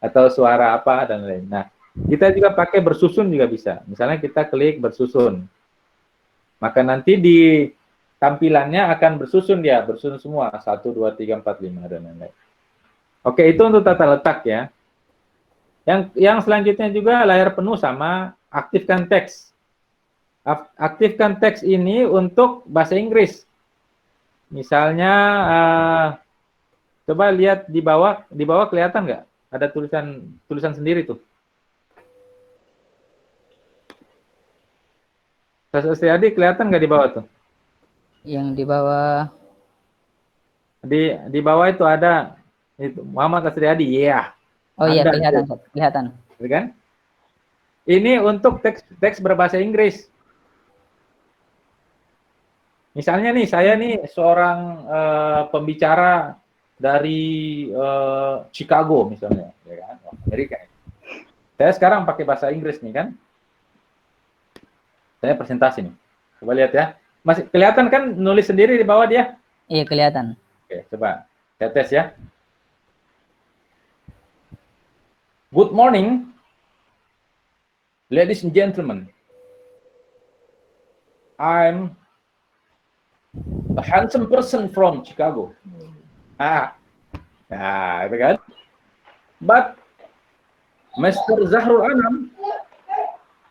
Atau suara apa dan lain. Nah, kita juga pakai bersusun juga bisa. Misalnya kita klik bersusun. Maka nanti di tampilannya akan bersusun dia, bersusun semua. 1, 2, 3, 4, 5, dan lain-lain. Oke, itu untuk tata letak ya. Yang selanjutnya juga layar penuh sama aktifkan teks. Aktifkan teks ini untuk bahasa Inggris. Misalnya, coba lihat di bawah kelihatan nggak? Ada tulisan sendiri tuh. Ustaz Asriadi kelihatan nggak di bawah tuh? Yang di bawah. Di bawah itu ada itu Muhammad Asriadi, iya. Oh iya, Anda kelihatan, itu. Ustaz. Kelihatan. Gitu kan? Ini untuk teks berbahasa Inggris. Misalnya nih, saya nih seorang pembicara dari Chicago misalnya, ya kan, Amerika. Saya sekarang pakai bahasa Inggris nih kan. Saya presentasi nih. Coba lihat ya. Masih kelihatan kan nulis sendiri di bawah dia? Iya, kelihatan. Oke, coba saya tes ya. Good morning, ladies and gentlemen. I'm a handsome person from Chicago. Nah, itu kan. But Mr. Zahrul Anam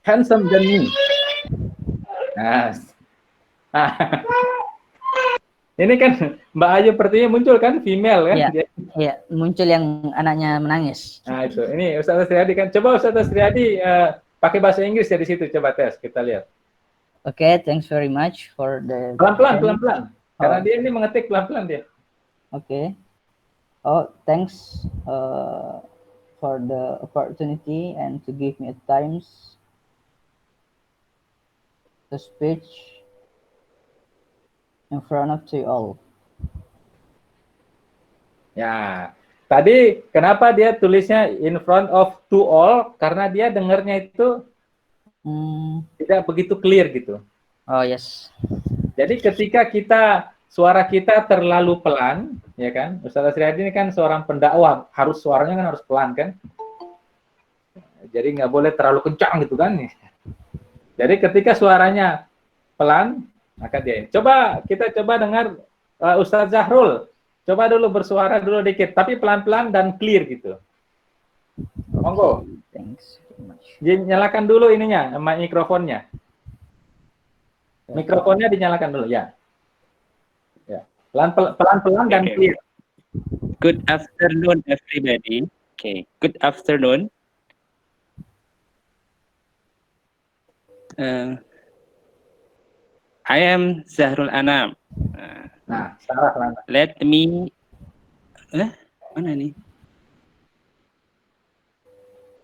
handsome than me. Nah, ini kan Mbak Ayu sepertinya muncul kan, female kan? Iya, iya, muncul yang anaknya menangis. Nah itu, ini Ustaz Asriadi kan. Coba Ustaz Asriadi pakai bahasa Inggris ya di situ. Coba tes, kita lihat. Oke, thanks very much for the. Pelan-pelan. Karena dia ini mengetik pelan-pelan dia. Oke. Oh, thanks for the opportunity and to give me a times to speech in front of you all. Ya, tadi kenapa dia tulisnya in front of to all? Karena dia dengarnya itu tidak begitu clear gitu. Oh yes. Jadi ketika suara kita terlalu pelan, ya kan? Ustaz Asriadi ini kan seorang pendakwah, suaranya kan harus pelan kan? Jadi nggak boleh terlalu kencang gitu kan? Jadi ketika suaranya pelan, maka dia. Kita coba dengar Ustaz Zahrul. Coba dulu bersuara dulu dikit, tapi pelan-pelan dan clear gitu. Monggo. Thanks very much. Nyalakan dulu ininya, mikrofonnya. Mikrofonnya dinyalakan dulu ya. Ya. Pelan-pelan dan clear. Good afternoon, everybody. Okay, good afternoon. I am Zahrul Anam. Nah, salah. Let me, mana nih?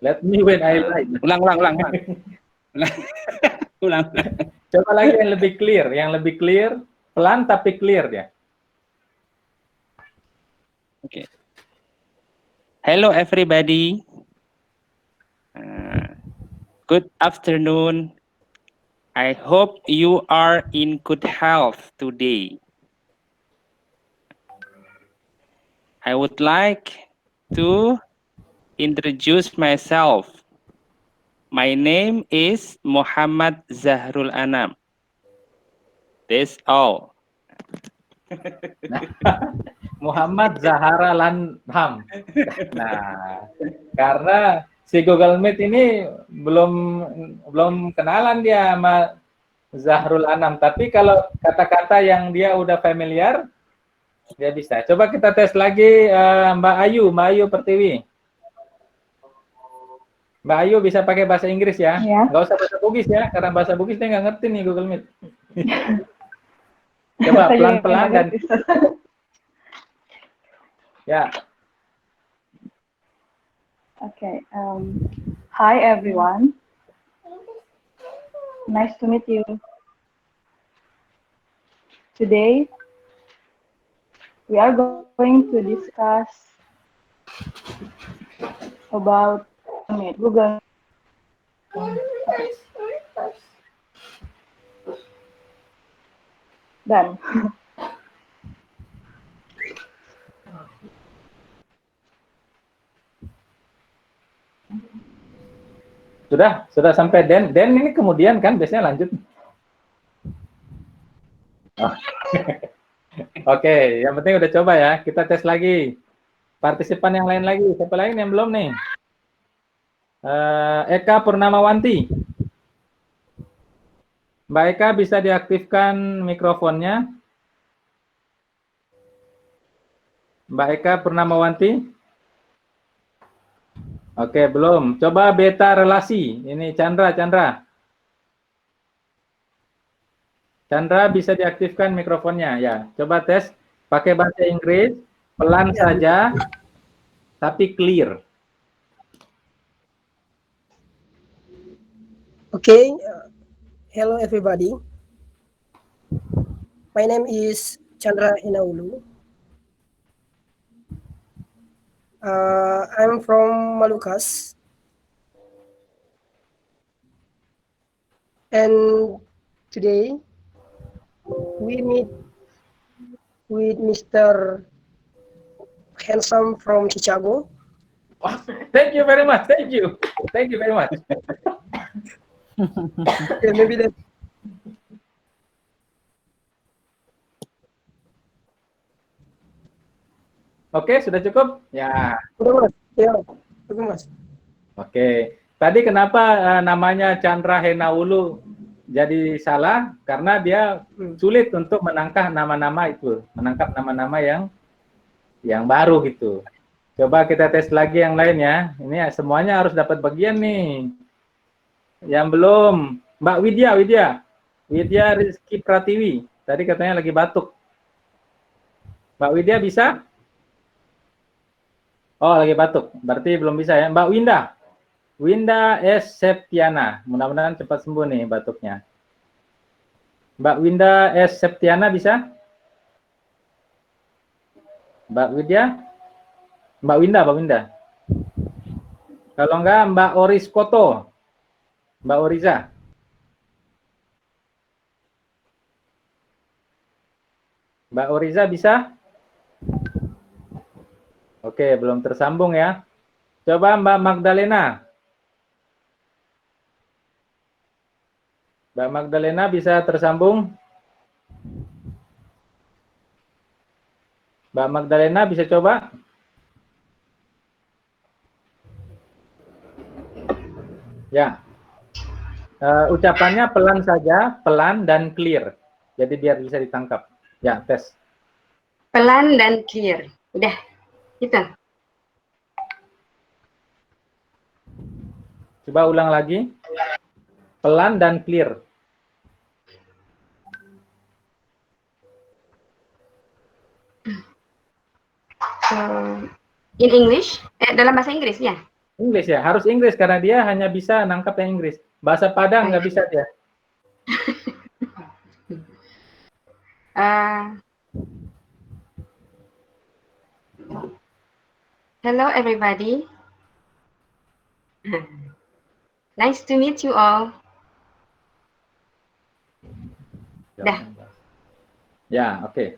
Let me when I like. Ulang. Ulang. Ulang. Coba lagi yang lebih clear, pelan tapi clear ya. Okay. Hello everybody. Good afternoon. I hope you are in good health today. I would like to introduce myself. My name is Muhammad Zahrul Anam. That's all. Muhammad Zahara Lanham. Nah, karena si Google Meet ini belum kenalan dia sama Zahrul Anam, tapi kalau kata-kata yang dia udah familiar, dia bisa. Coba kita tes lagi Mbak Ayu Pertiwi. Mbak Ayu bisa pakai bahasa Inggris ya? Iya. Nggak usah bahasa Bugis ya, karena bahasa Bugis dia nggak ngerti nih Google Meet. Coba pelan-pelan dan ya. Okay. Hi everyone. Nice to meet you. Today we are going to discuss about Google. Dan Sudah sampai Dan ini kemudian kan biasanya lanjut. Oh. Oke, yang penting udah coba ya. Kita tes lagi. Partisipan yang lain lagi. Siapa lain yang belum nih? Eka Purnamawanti. Mbak Eka bisa diaktifkan mikrofonnya. Mbak Eka Purnamawanti. Oke, belum. Coba beta relasi. Ini Chandra. Chandra bisa diaktifkan mikrofonnya ya. Coba tes pakai bahasa Inggris, pelan saja, tapi clear. Okay, hello everybody. My name is Chandra Inaulu. I'm from Malukas. And today we meet with Mr. Handsome from Chicago. Oh, thank you very much. Thank you very much. Okay, maybe that. Oke, sudah cukup? Ya. Udah mas, ya, oke mas. Oke. Tadi kenapa namanya Chandra Henaulu jadi salah? Karena dia sulit untuk menangkap nama-nama itu, menangkap nama-nama yang baru gitu. Coba kita tes lagi yang lain ya. Ini semuanya harus dapat bagian nih. Yang belum, Mbak Widya Rizky Pratiwi. Tadi katanya lagi batuk. Mbak Widya bisa? Oh, lagi batuk. Berarti belum bisa ya. Mbak Winda S. Septiana. Mudah-mudahan cepat sembuh nih batuknya. Mbak Winda S. Septiana bisa? Mbak Widya? Mbak Winda. Kalau enggak, Mbak Oris Koto. Mbak Oriza. Mbak Oriza bisa? Oke, belum tersambung ya. Coba Mbak Magdalena. Mbak Magdalena bisa tersambung? Mbak Magdalena bisa coba? Ya. Ucapannya pelan saja, pelan dan clear. Jadi biar bisa ditangkap. Ya, tes. Pelan dan clear. Udah, gitu. Coba ulang lagi. Pelan dan clear. In English? Dalam bahasa Inggris ya? Inggris ya, harus Inggris karena dia hanya bisa nangkap yang Inggris. Bahasa Padang nggak bisa dia. Hello, everybody. Nice to meet you all. Dah. Ya, oke.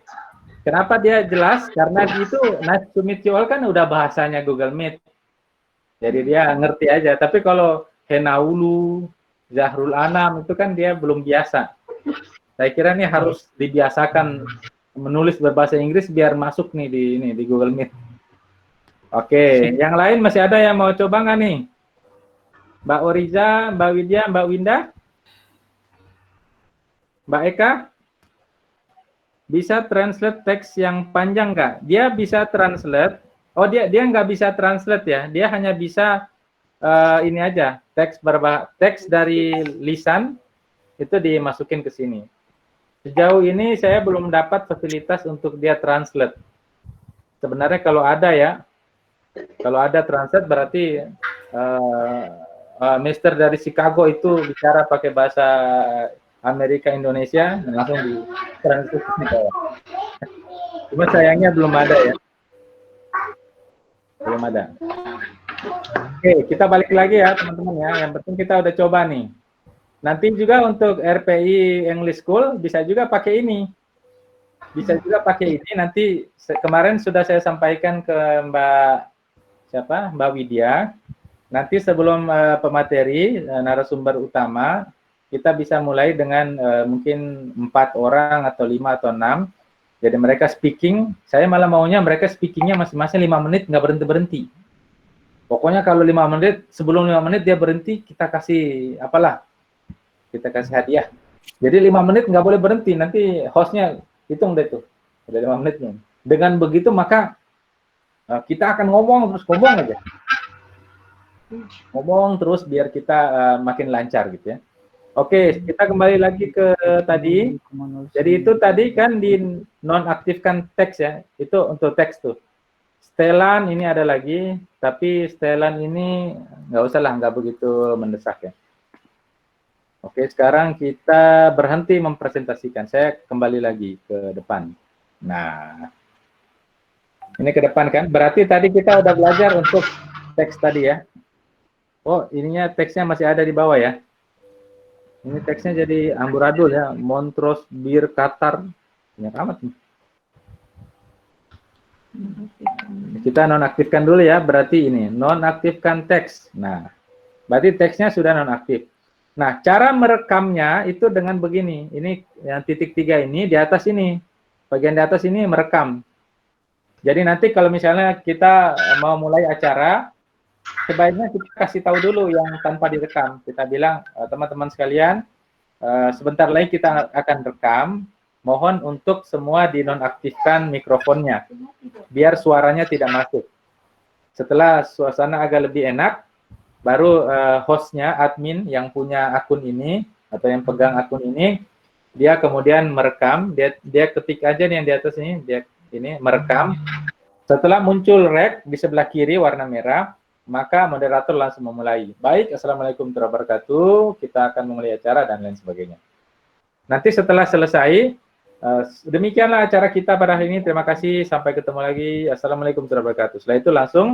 Kenapa dia jelas? Karena itu nice to meet you all kan udah bahasanya Google Meet. Jadi dia ngerti aja. Tapi kalau Henaulu, Zahrul Anam itu kan dia belum biasa. Saya kira ini harus dibiasakan menulis berbahasa Inggris biar masuk nih di Google Meet. Oke, yang lain masih ada yang mau coba nggak nih? Mbak Oriza, Mbak Widya, Mbak Winda? Mbak Eka? Bisa translate teks yang panjang nggak? Dia bisa translate. Oh, dia nggak bisa translate ya. Dia hanya bisa ini aja, teks dari lisan itu dimasukin ke sini. Sejauh ini saya belum dapat fasilitas untuk dia translate. Sebenarnya kalau ada ya, kalau ada translate berarti Mister dari Chicago itu bicara pakai bahasa Amerika Indonesia langsung di translate ke bawah. Cuma sayangnya belum ada ya. Belum ada. Oke, kita balik lagi ya teman-teman ya. Yang penting kita udah coba nih. Nanti juga untuk RPI English School bisa juga pakai ini. Bisa juga pakai ini. Nanti kemarin sudah saya sampaikan ke Mbak Widya. Nanti sebelum pemateri narasumber utama, kita bisa mulai dengan mungkin 4 orang atau 5 atau 6. Jadi mereka speaking, saya malah maunya mereka speakingnya masing-masing 5 menit, nggak berhenti-berhenti. Pokoknya kalau 5 menit, sebelum 5 menit dia berhenti, kita kasih apalah, kita kasih hadiah. Jadi 5 menit nggak boleh berhenti, nanti hostnya hitung deh tuh, udah 5 menitnya. Dengan begitu maka kita akan ngomong aja. Ngomong terus biar kita makin lancar gitu ya. Oke, kita kembali lagi ke tadi. Jadi itu tadi kan di nonaktifkan teks ya. Itu untuk teks tuh. Setelan ini ada lagi, tapi setelan ini nggak usah lah, nggak begitu mendesak ya. Oke, sekarang kita berhenti mempresentasikan. Saya kembali lagi ke depan. Nah, ini ke depan kan. Berarti tadi kita udah belajar untuk teks tadi ya. Oh, ininya teksnya masih ada di bawah ya. Ini teksnya jadi amburadul ya, Montrose Bir Qatar. Banyak amat nih. Kita nonaktifkan dulu ya, berarti ini nonaktifkan teks. Nah, berarti teksnya sudah nonaktif. Nah, cara merekamnya itu dengan begini. Ini yang titik 3 ini di atas ini. Bagian di atas ini merekam. Jadi nanti kalau misalnya kita mau mulai acara, sebaiknya kita kasih tahu dulu yang tanpa direkam. Kita bilang, teman-teman sekalian, sebentar lagi kita akan rekam. Mohon untuk semua dinonaktifkan mikrofonnya, biar suaranya tidak masuk. Setelah suasana agak lebih enak, baru hostnya, admin yang punya akun ini, atau yang pegang akun ini, dia kemudian merekam. Dia ketik aja nih yang di atas ini, dia ini merekam. Setelah muncul rek di sebelah kiri warna merah, maka moderator langsung memulai. Baik, Assalamualaikum warahmatullahi wabarakatuh, kita akan memulai acara dan lain sebagainya. Nanti setelah selesai, demikianlah acara kita pada hari ini. Terima kasih, sampai ketemu lagi. Assalamualaikum warahmatullahi wabarakatuh. Setelah itu langsung,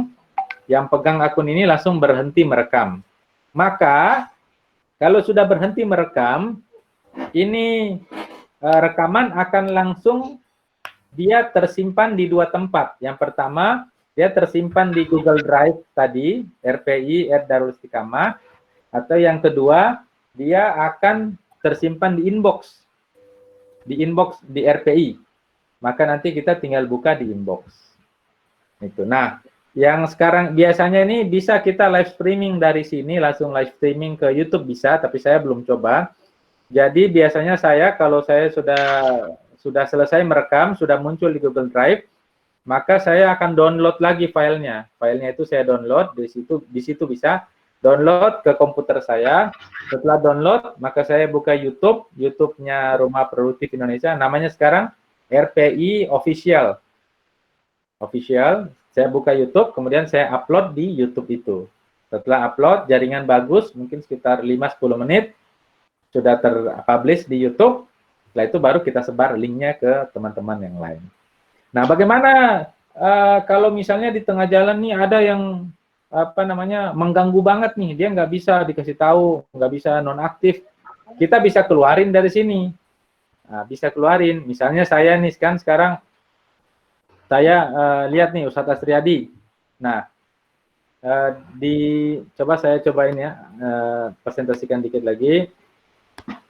yang pegang akun ini langsung berhenti merekam. Maka, kalau sudah berhenti merekam, ini rekaman akan langsung dia tersimpan di 2 tempat. Yang pertama, dia tersimpan di Google Drive tadi, RPI Darul Istiqamah, atau yang kedua, dia akan tersimpan di inbox di RPI. Maka nanti kita tinggal buka di inbox. Itu. Nah, yang sekarang biasanya ini bisa kita live streaming dari sini, langsung live streaming ke YouTube bisa, tapi saya belum coba. Jadi biasanya saya kalau saya sudah selesai merekam, sudah muncul di Google Drive, maka saya akan download lagi filenya. Filenya itu saya download, di situ bisa download ke komputer saya. Setelah download, maka saya buka YouTube-nya Rumah Produktif Indonesia. Namanya sekarang RPI Official. Saya buka YouTube, kemudian saya upload di YouTube itu. Setelah upload, jaringan bagus, mungkin sekitar 5-10 menit, sudah terpublish di YouTube. Setelah itu baru kita sebar linknya ke teman-teman yang lain. Nah, bagaimana kalau misalnya di tengah jalan nih ada yang mengganggu banget nih, dia nggak bisa dikasih tahu, nggak bisa nonaktif, kita bisa keluarin dari sini. Nah, bisa keluarin, misalnya saya nih kan sekarang saya lihat nih Ustadz Astriadi. Nah, coba saya cobain ya, presentasikan dikit lagi.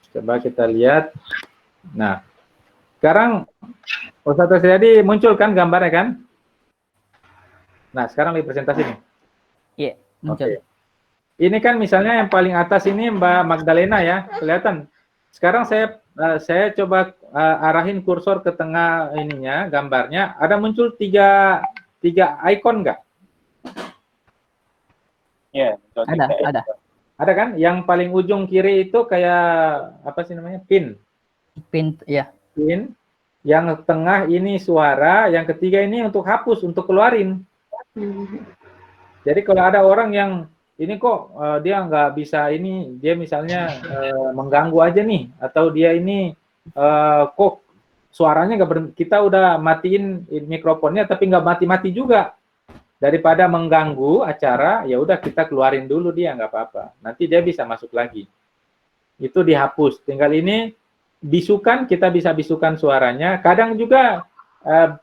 Coba kita lihat. Nah, sekarang Ustadz Astriadi muncul kan gambarnya kan? Nah, sekarang lagi presentasi nih. Iya, muncul. Oke. Ini kan misalnya yang paling atas ini Mbak Magdalena ya, kelihatan. Sekarang saya coba arahin kursor ke tengah ininya, gambarnya. Ada muncul tiga icon nggak? Ya, Ada. Ada kan? Yang paling ujung kiri itu kayak apa sih namanya? Pin. Pin, ya. Pin. Yang tengah ini suara, yang ketiga ini untuk hapus, untuk keluarin. Jadi kalau ada orang yang ini kok dia nggak bisa ini, dia misalnya mengganggu aja nih, atau dia ini kok suaranya nggak kita udah matiin mikrofonnya tapi nggak mati-mati juga. Daripada mengganggu acara, ya udah kita keluarin dulu dia, nggak apa-apa. Nanti dia bisa masuk lagi. Itu dihapus. Tinggal ini bisukan, kita bisa bisukan suaranya. Kadang juga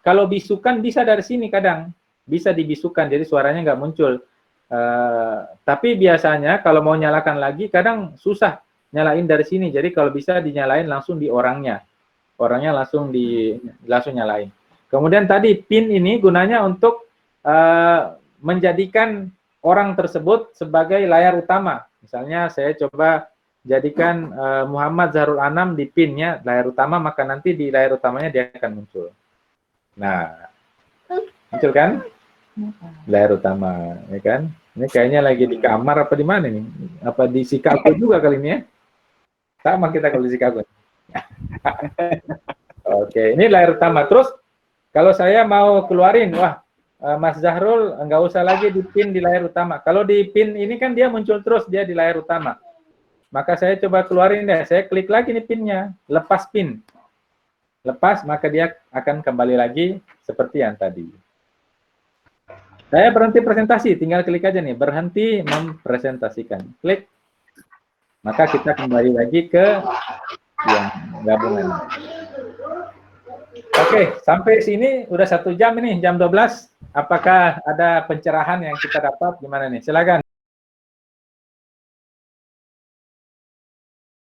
kalau bisukan bisa dari sini kadang. Bisa dibisukan, jadi suaranya nggak muncul. Tapi biasanya kalau mau nyalakan lagi, kadang susah nyalain dari sini. Jadi kalau bisa dinyalain langsung di orangnya. Orangnya langsung nyalain. Kemudian tadi pin ini gunanya untuk menjadikan orang tersebut sebagai layar utama. Misalnya saya coba jadikan Muhammad Zahrul Anam di pinnya layar utama, maka nanti di layar utamanya dia akan muncul. Nah, muncul kan? Layar utama, ya kan? Ini kayaknya lagi di kamar apa di mana nih? Apa di Chicago juga kali ini ya? Sama kita kalau di Chicago. Oke, ini layar utama. Terus kalau saya mau keluarin, wah Mas Zahrul nggak usah lagi di pin di layar utama. Kalau di pin ini kan dia muncul terus dia di layar utama. Maka saya coba keluarin deh. Saya klik lagi nih pinnya, lepas pin. Lepas, maka dia akan kembali lagi seperti yang tadi. Saya berhenti presentasi, tinggal klik aja nih, berhenti mempresentasikan. Klik. Maka kita kembali lagi ke yang gabungan. Oke, sampai sini udah 1 jam ini, jam 12. Apakah ada pencerahan yang kita dapat? Gimana nih? Silakan.